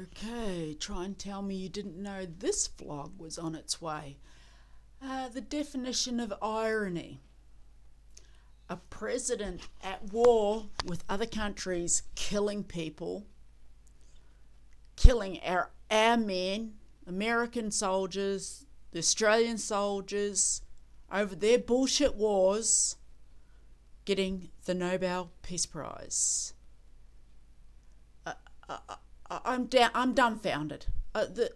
Okay, try and tell me you didn't know this vlog was on its way. The definition of irony. A president at war with other countries killing people, killing our men, American soldiers, the Australian soldiers, over their bullshit wars, getting the Nobel Peace Prize. I'm dumbfounded.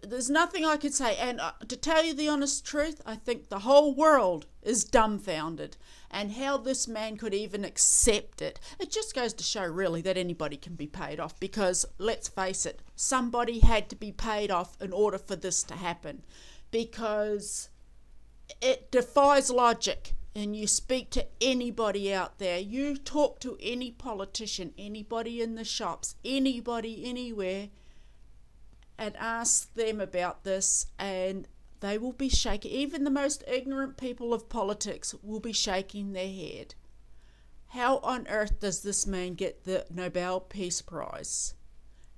There's nothing I could say, and to tell you the honest truth, I think the whole world is dumbfounded, and how this man could even accept it. It just goes to show, really, that anybody can be paid off, because, let's face it, somebody had to be paid off in order for this to happen, because it defies logic. And you speak to anybody out there, you talk to any politician, anybody in the shops, anybody anywhere, and ask them about this, and they will be shaking. Even the most ignorant people of politics will be shaking their head. How on earth does this man get the Nobel Peace Prize?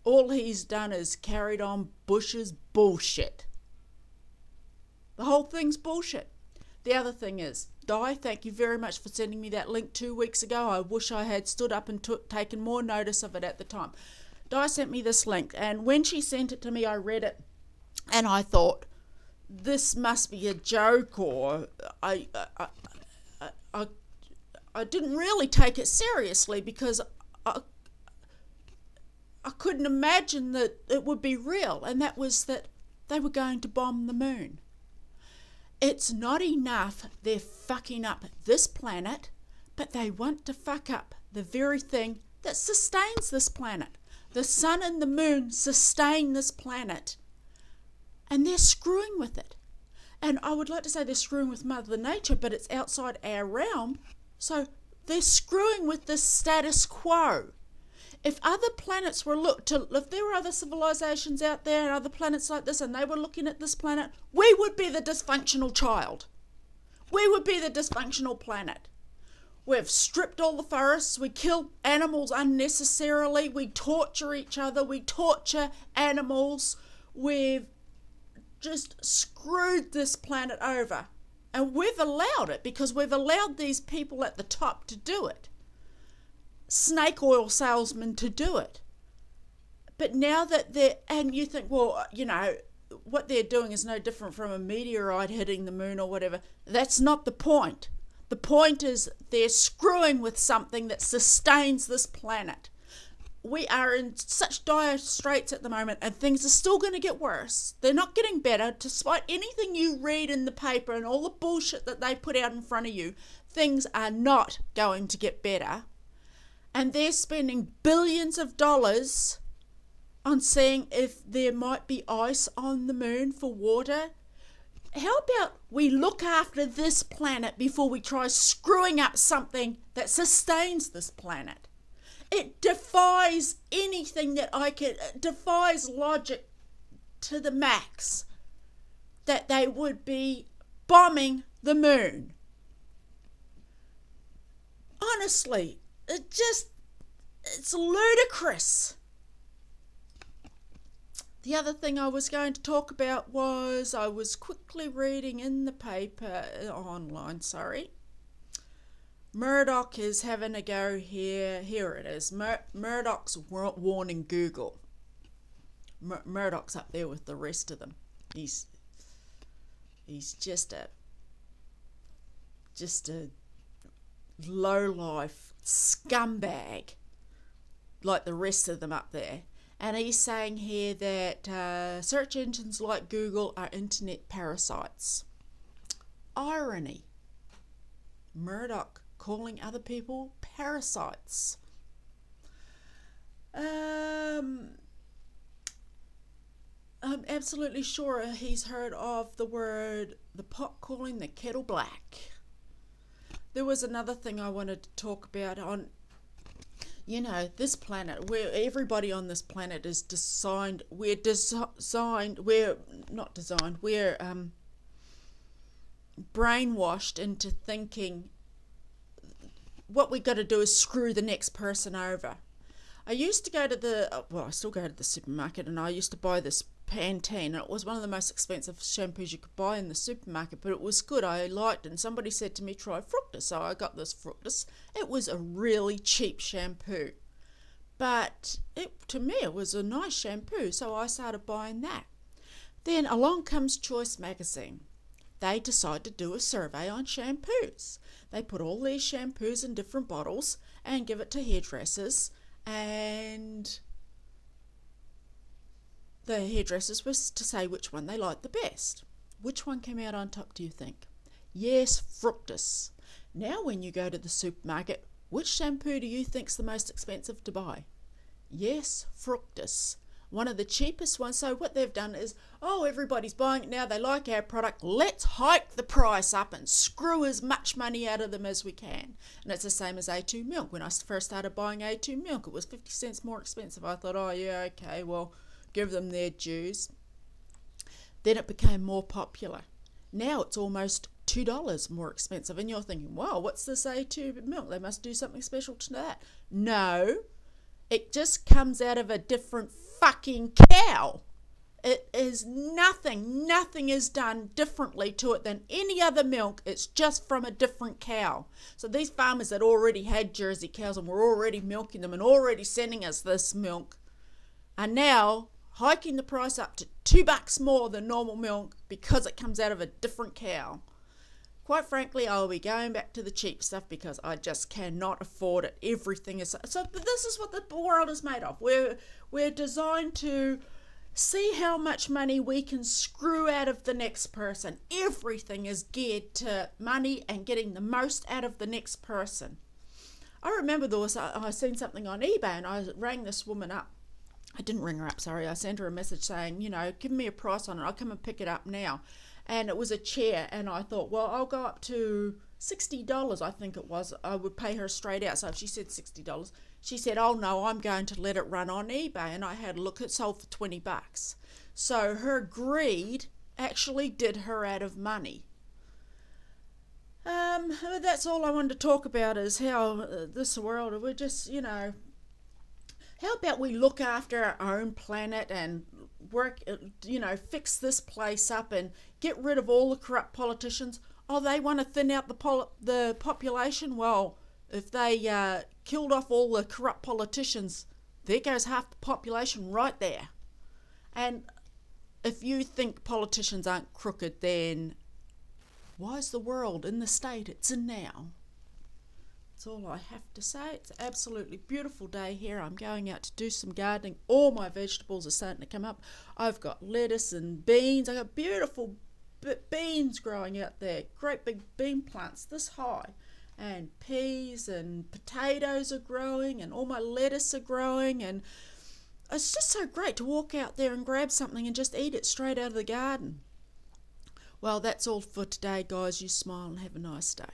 All he's done is carried on Bush's bullshit. The whole thing's bullshit. The other thing is, Di, thank you very much for sending me that link 2 weeks ago. I wish I had stood up and taken more notice of it at the time. Di sent me this link, and when she sent it to me, I read it, and I thought, this must be a joke, or I didn't really take it seriously, because I couldn't imagine that it would be real, and that was that they were going to bomb the moon. It's not enough they're fucking up this planet, but they want to fuck up the very thing that sustains this planet. The sun and the moon sustain this planet, and they're screwing with it. And I would like to say they're screwing with Mother Nature, but it's outside our realm, so they're screwing with the status quo. If other planets were if there were other civilizations out there and other planets like this, and they were looking at this planet, we would be the dysfunctional child. We would be the dysfunctional planet. We've stripped all the forests, we kill animals unnecessarily, we torture each other, we torture animals, we've just screwed this planet over. And we've allowed it, because we've allowed these people at the top to do it. Snake oil salesmen to do it. But now that and you think, well, what they're doing is no different from a meteorite hitting the moon or whatever. That's not the point. The point is they're screwing with something that sustains this planet. We are in such dire straits at the moment, and things are still going to get worse. They're not getting better, despite anything you read in the paper and all the bullshit that they put out in front of you. Things are not going to get better. And they're spending billions of dollars on seeing if there might be ice on the moon for water. How about we look after this planet before we try screwing up something that sustains this planet? It defies anything it defies logic to the max that they would be bombing the moon. Honestly, it's ludicrous. The other thing I was going to talk about was I was quickly reading in the paper, online, Murdoch is having a go here. Here it is. Murdoch's warning Google. Murdoch's up there with the rest of them. He's just a low-life scumbag like the rest of them up there. And he's saying here that search engines like Google are internet parasites. Irony. Murdoch calling other people parasites. I'm absolutely sure he's heard of the pot calling the kettle black. There was another thing I wanted to talk about on, this planet, where everybody on this planet is we're brainwashed into thinking what we got to do is screw the next person over. I used to go to I still go to the supermarket, and I used to buy this Pantene, and it was one of the most expensive shampoos you could buy in the supermarket, but it was good. I liked it, and somebody said to me, try Fructis, so I got this Fructis. It was a really cheap shampoo, but to me it was a nice shampoo, so I started buying that. Then along comes Choice magazine. They decide to do a survey on shampoos. They put all these shampoos in different bottles and give it to hairdressers, and the hairdressers was to say which one they liked the best. Which one came out on top, do you think? Yes, Fructis. Now when you go to the supermarket, which shampoo do you think's the most expensive to buy? Yes, Fructis. One of the cheapest ones. So what they've done is, everybody's buying it now, they like our product, let's hike the price up and screw as much money out of them as we can. And it's the same as A2 milk. When I first started buying A2 milk, it was 50 cents more expensive. I thought, okay, well, give them their dues. Then it became more popular. Now it's almost $2 more expensive. And you're thinking, wow, what's this A2 milk? They must do something special to that. No, it just comes out of a different fucking cow. It is nothing is done differently to it than any other milk. It's just from a different cow. So these farmers that already had Jersey cows and were already milking them and already sending us this milk are now hiking the price up to $2 more than normal milk because it comes out of a different cow. Quite frankly, I'll be going back to the cheap stuff because I just cannot afford it. Everything is so. This is what the world is made of. We're designed to see how much money we can screw out of the next person. Everything is geared to money and getting the most out of the next person. I remember I seen something on eBay, and I rang this woman up. I didn't ring her up, sorry. I sent her a message saying, give me a price on it. I'll come and pick it up now. And it was a chair, and I thought, well, I'll go up to $60, I think it was. I would pay her straight out. So if she said $60, she said, oh no, I'm going to let it run on eBay. And I had a look, it sold for $20. So her greed actually did her out of money. That's all I wanted to talk about, is how this world, we're just, how about we look after our own planet and work, fix this place up and get rid of all the corrupt politicians? They want to thin out the population. Well, if they killed off all the corrupt politicians, there goes half the population right there. And if you think politicians aren't crooked, then why is the world in the state it's in now? That's all I have to say. It's an absolutely beautiful day here. I'm going out to do some gardening. All my vegetables are starting to come up. I've got lettuce and beans. I've got beautiful beans growing out there. Great big bean plants this high. And peas and potatoes are growing, and all my lettuce are growing. And it's just so great to walk out there and grab something and just eat it straight out of the garden. Well, that's all for today, guys. You smile and have a nice day.